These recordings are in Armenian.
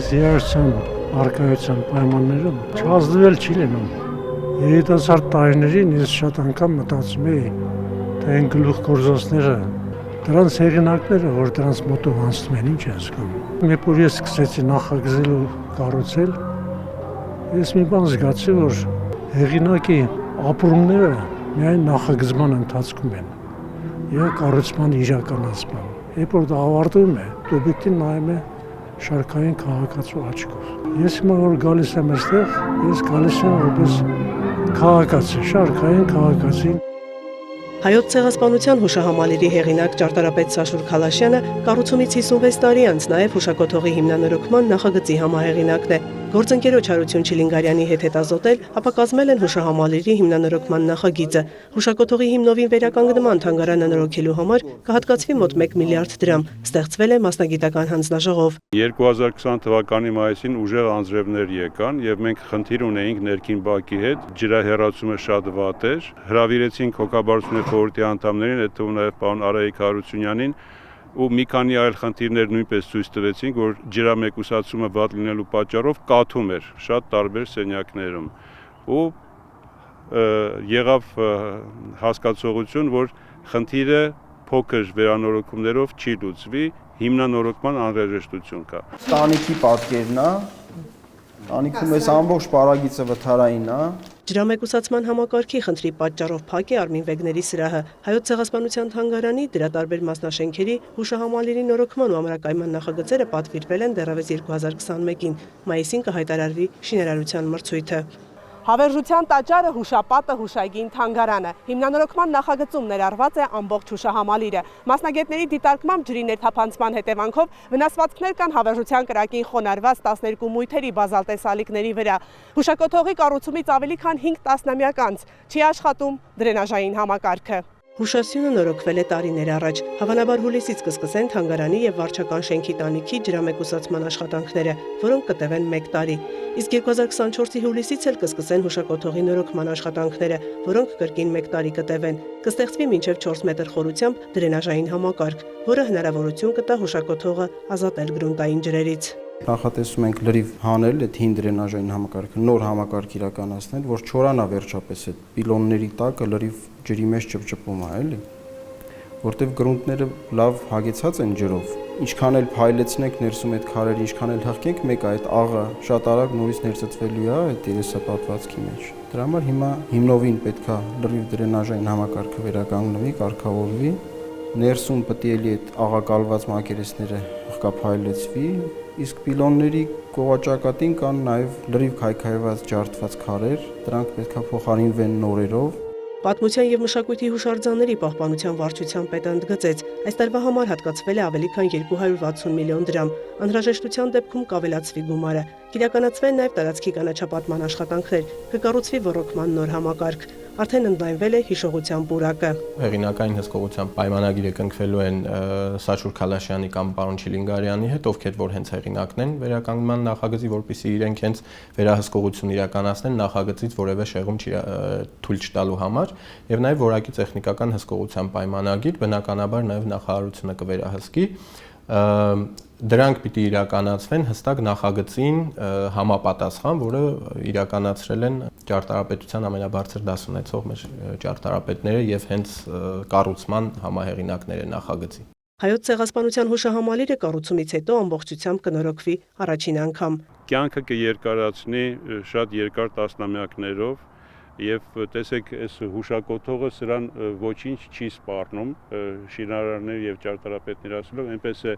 այս երաժշտության առկայության պայմաններում չազդվել չի լինում։ Երիտասարդ տարիներին ես շատ անգամ մտածում էի, թե այն գլուխգործոցները, դրանց հեղինակները, որ դրանց մոտով անցնում են, ինչ է զգում։ Երբ որ ես սկսեցի նախագծել ու կառուցել, ես մի բան զգացի, որ հեղինակի ապրումները միայն նախագծման ընթացքում են եւ կառուցման իրականացման։ Երբ որ դա ավարտվում է, օբյեկտին նայում է շարքային քաղաքացու աչքով։ Ես հիմա որ գալիս եմ այստեղ, ես գալիս եմ որպես քաղաքացի, շարքային քաղաքացի։ Հայոց ցեղասպանության հուշահամալիրի հեղինակ ճարտարապետ Սաշուր Քալաշյանը կառուցումից 56 տարի անց նաև հուշակոթողի հիմնանորոգման նախագծի համահեղինակն է։ Գործընկերոջ Հարություն Չիլինգարյանի հետ հետազոտել, ապա կազմել են հուշահամալիրի հիմնանորոգման նախագիծը։ Հուշակոթողի հիմնովին վերականգնման թանգարանը նորոգելու համար կհատկացվի մոտ 1 միլիարդ դրամ։ Ստեղծվել է մասնագիտական հանձնաժողով։ 2020 թվականի մայիսին ուժեղ անձրևներ եկան եւ մենք խնդիր ունեինք ներքին բակի հետ, ջրահեռացումը շատ վատ էր։ Հրավիրեցինք հոգաբարձությունների խորհրդի անդամներին, այդ թվում նաեւ պարոն Արայիկ Հարությունյանին, ու մի քանի այլ խնդիրներ նույնպես ցույց տվեցինք, որ ջրամեկուսացումը վատ լինելու պատճառով կաթում էր շատ տարբեր սենյակներում։ Ու եղավ հասկացողություն, որ խնդիրը փոքր վերանորոգումներով չի լուծվի, հիմնանորոգման անհրաժեշտություն կա։ Տանիքի պատկերն է, տանիքում այս ամբողջ պարագիծը վթարային է։ Ջրամեկուսացման համակարգի խնդրի պատճառով փակ է Արմին Վեգների սրահը։ Հայոց ցեղասպանության թանգարանի դրա տարբեր մասնաշենքերի հուշահամալիրի նորոգման ու ամրակայման նախագծերը պատվիրվել են դեռևս 2021-ին։ Մայիսին կհայտարարվի շինարարության մրցույթը։ Հավերժության տաճարը, հուշապատը, հուշագին թանգարանը։ Հիմնանորոգման նախագծում ներառված է ամբողջ հուշահամալիրը։ Մասնագետների դիտարկմամբ ջրի ներթափանցման հետևանքով վնասվածքներ կան հավերժության կրակին խոնարհված 12 մույթերի բազալտեսալիկների վրա։ Հուշակոթողի կառուցումից ավելի քան 5 տասնամյակ անց չի աշխատում դրենաժային համակարգը։ Հուշասյունը նորոգվել է տարիներ առաջ։ Հավանաբար հուլիսից կսկսեն թանգարանի եւ վարչական շենքի տանիքի ջրամեկուսացման աշխատանքները, որոնք կտևեն 1 տարի։ Իսկ 2024-ի հուլիսից էլ կսկսեն հուշակոթողի նորոգման աշխատանքները, որոնք կրկին 1 տարի կտևեն։ Կստեղծվի մինչև 4 մետր խորությամբ դրենաժային համակարգ, որը հնարավորություն կտա հուշակոթողը ազատել գրունտային ջրերից։ Նախատեսում ենք լրիվ հանել այդ հին դրենաժային համակարգը, նոր համակարգ իրականացնել, որ չորանա վերջապես այդ պիլոնների տակը լրիվ ջրի մեջ ճպճպում է, էլի, որտեվ գրունտները լավ հագեցած են ջրով։ Ինչքան էլ փայլեցնենք ներսում այդ քարերը, ինչքան էլ հղկենք, մեկ այդ աղը շատ արագ նորից ներծծվելու է այդ երեսապատվածքի մեջ։ Դրա համար հիմա հիմնովին պետքա լրիվ դրենաժային համակարգը վերականգնվի, կարգավորվի, ներսում պետք է էլի այդ աղակալված մակերեսները հղկափայլեցվի, իսկ պիլոնների կողաճակատին կան նաև լրիվ քայքայված ջարդված քարեր, դրանք պետքա փոխարինվեն նորերով։ Պատմության եւ մշակույթի հուշարձանների պահպանության վարչության պետը ընդգծեց, այս տարվա համար հատկացվել է ավելի քան 260 միլիոն դրամ։ Անհրաժեշտության դեպքում կավելացվի գումարը։ Կիրականացվեն նաև տարածքի կանաչապատման աշխատանքներ, կկառուցվի ոռոգման նոր համակարգ։ Արդեն ընդլայնվել է հիշողության պուրակը։ Հեղինակային հսկողության պայմանագիրը կնքվելու են Սաշուր Քալաշյանի կամ պարոն Չիլինգարյանի հետ, ովքեր որ հենց հեղինակն են վերականգնման նախագծի, որպեսզի իրենք հենց վերահսկողություն իրականացնեն նախագծից որևէ շեղում թույլ չտալու համար, եւ նաև որակի տեխնիկական հսկողության պայմանագիր, բնականաբար նաև նախարարությունը կվերահսկի։ Դրանք պիտի իրականացվեն հստակ նախագծին համապատասխան, որը իրականացրել են ճարտարապետության ամենաբարձր դաս ունեցող մեր ճարտարապետները եւ հենց կառուցման համահեղինակները նախագծի։ Հայոց ցեղասպանության հուշահամալիրը կառուցումից հետո ամբողջությամբ կնորոգվի առաջին անգամ։ Կյանքը կերկարացնի շատ երկար տասնամյակներով եւ տեսեք, այս հուշակոթողը սրան ոչինչ չի սպառնում, շինարարներ եւ ճարտարապետներ ասելով, այնպես է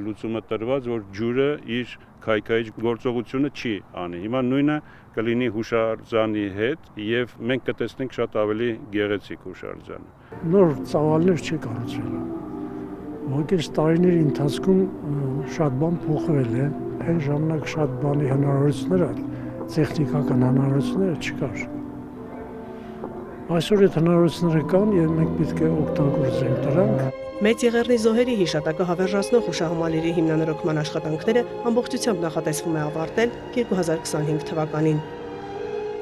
լուծումը տրված, որ ջուրը իր քայքայիչ գործողությունը չի անի։ Հիմա նույնը կլինի հուշարձանի հետ եւ մենք կտեսնենք շատ ավելի գեղեցիկ հուշարձան։ Նոր ծավալներ չի կառուցվել։ Ողջ տարիների ընթացքում շատ բան փոխվել է, այն ժամանակ շատ բանի հնարավորությունները, տեխնիկական հնարավորությունները չկար։ Այսօր այդ հնարավորությունները կան եւ մենք պետք է օգտագործենք դրանք։ Մեծ Եղեռնի զոհերի հիշատակը հավերժացնող հուշահամալիրի հիմնանորոգման աշխատանքները ամբողջությամբ նախատեսվում է ավարտել 2025 թվականին։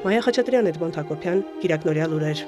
Մայա Խաչատրյան, Էդմոնդ Հակոբյան, Կիրակնորյա լուրեր։